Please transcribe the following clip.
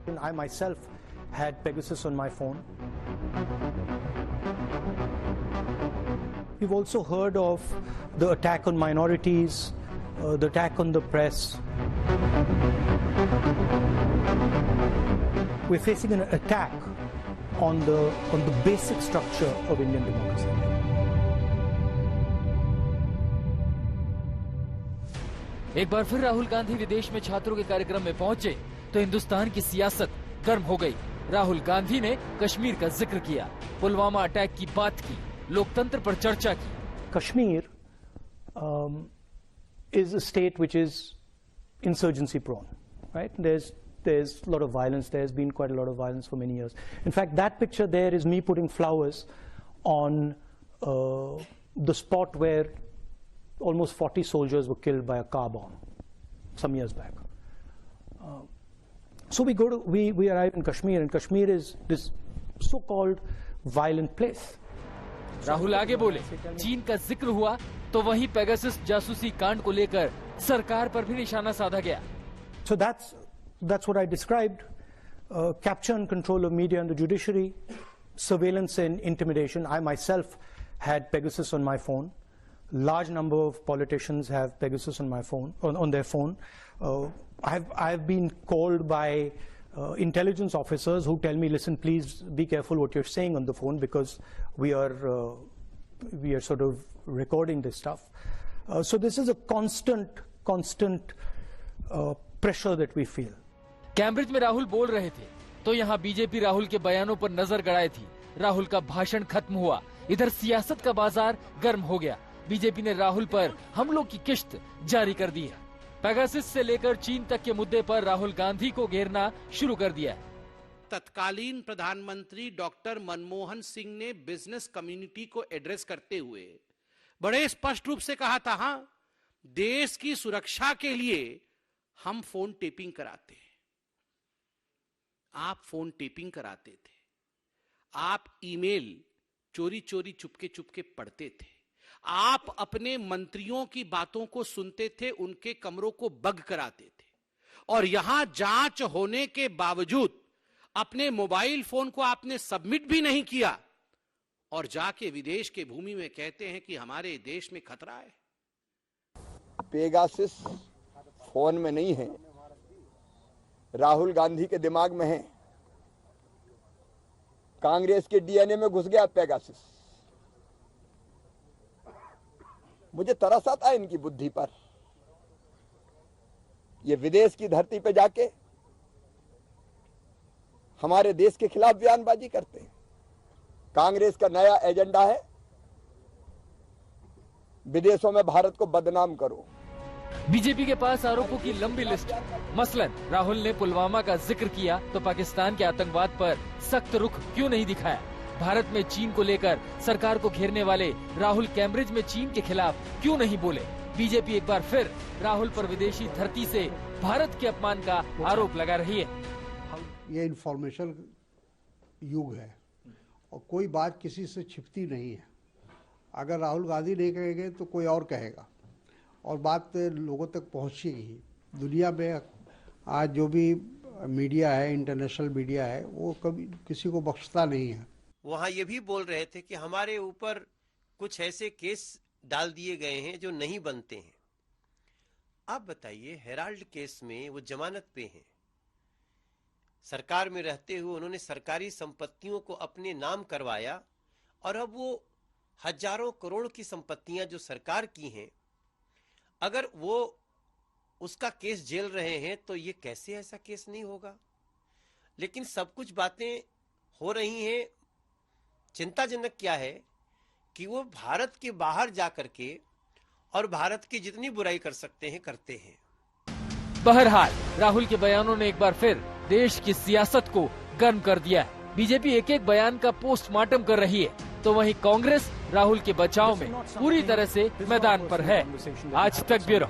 I myself had Pegasus on my phone. We've also heard of the attack on minorities, the attack on the press. We're facing an attack on the basic structure of Indian democracy. एक बार फिर राहुल गांधी विदेश में छात्रों के कार्यक्रम में पहुंचे तो हिंदुस्तान की सियासत गर्म हो गई। राहुल गांधी ने कश्मीर का जिक्र किया, पुलवामा अटैक की बात की, लोकतंत्र पर चर्चा की। Kashmir is a state which is insurgency prone, right? There's a lot of violence. There's been quite a lot of violence for many years. In fact, that picture there is me putting flowers on the spot where almost 40 soldiers were killed by a car bomb some years back. So we arrive in Kashmir, and Kashmir is this so-called violent place. Rahul आगे बोले, चीन का जिक्र हुआ तो वहीं Pegasus जासूसी कांड को लेकर सरकार पर भी निशाना साधा गया। So that's what I described: capture and control of media and the judiciary, surveillance and intimidation. I myself had Pegasus on my phone. Large number of politicians have Pegasus on my phone, on their phone. I've been called by intelligence officers who tell me, listen, please be careful what you're saying on the phone because we are sort of recording this stuff. So this is a constant pressure that we feel. Cambridge में राहुल बोल रहे थे तो यहाँ BJP Rahul के बयानों पर नजर गड़ाई थी। राहुल का भाषण खत्म हुआ, इधर सियासत का बाजार गर्म हो गया। बीजेपी ने राहुल पर हमलों की किश्त जारी कर दी है। पेगासस से लेकर चीन तक के मुद्दे पर राहुल गांधी को घेरना शुरू कर दिया है। तत्कालीन प्रधानमंत्री डॉक्टर मनमोहन सिंह ने बिजनेस कम्युनिटी को एड्रेस करते हुए बड़े स्पष्ट रूप से कहा था, हाँ, देश की सुरक्षा के लिए हम फोन टेपिंग कराते हैं। आप फोन टेपिंग कराते थे, आप ईमेल चोरी चोरी चुपके चुपके पढ़ते थे, आप अपने मंत्रियों की बातों को सुनते थे, उनके कमरों को बग कराते थे, और यहां जांच होने के बावजूद अपने मोबाइल फोन को आपने सबमिट भी नहीं किया और जाके विदेश के भूमि में कहते हैं कि हमारे देश में खतरा है। पेगासस फोन में नहीं है, राहुल गांधी के दिमाग में है। कांग्रेस के डीएनए में घुस गया पेगासस। मुझे तरस आता है इनकी बुद्धि पर। ये विदेश की धरती पे जाके हमारे देश के खिलाफ बयानबाजी करते हैं। कांग्रेस का नया एजेंडा है, विदेशों में भारत को बदनाम करो। बीजेपी के पास आरोपों की लंबी लिस्ट है। मसलन राहुल ने पुलवामा का जिक्र किया तो पाकिस्तान के आतंकवाद पर सख्त रुख क्यों नहीं दिखाया? भारत में चीन को लेकर सरकार को घेरने वाले राहुल कैम्ब्रिज में चीन के खिलाफ क्यों नहीं बोले? बीजेपी एक बार फिर राहुल पर विदेशी धरती से भारत के अपमान का आरोप लगा रही है। ये इंफॉर्मेशन युग है और कोई बात किसी से छिपती नहीं है। अगर राहुल गांधी नहीं कहेंगे तो कोई और कहेगा और बात लोगों तक पहुंचेगी। दुनिया में आज जो भी मीडिया है, इंटरनेशनल मीडिया है, वो कभी किसी को बख्शता नहीं है। वहाँ ये भी बोल रहे थे कि हमारे ऊपर कुछ ऐसे केस डाल दिए गए हैं जो नहीं बनते हैं। आप बताइए, हेराल्ड केस में वो जमानत पे हैं, सरकार में रहते हुए उन्होंने सरकारी संपत्तियों को अपने नाम करवाया और अब वो हजारों करोड़ की संपत्तियां जो सरकार की हैं, अगर वो उसका केस झेल रहे हैं तो ये कैसे ऐसा केस नहीं होगा? लेकिन सब कुछ बातें हो रही हैं। चिंताजनक क्या है कि वो भारत के बाहर जाकर के और भारत की जितनी बुराई कर सकते हैं करते हैं। बहरहाल राहुल के बयानों ने एक बार फिर देश की सियासत को गर्म कर दिया है। बीजेपी एक एक बयान का पोस्टमार्टम कर रही है तो वहीं कांग्रेस राहुल के बचाव में पूरी तरह से मैदान पर है। आज तक ब्यूरो।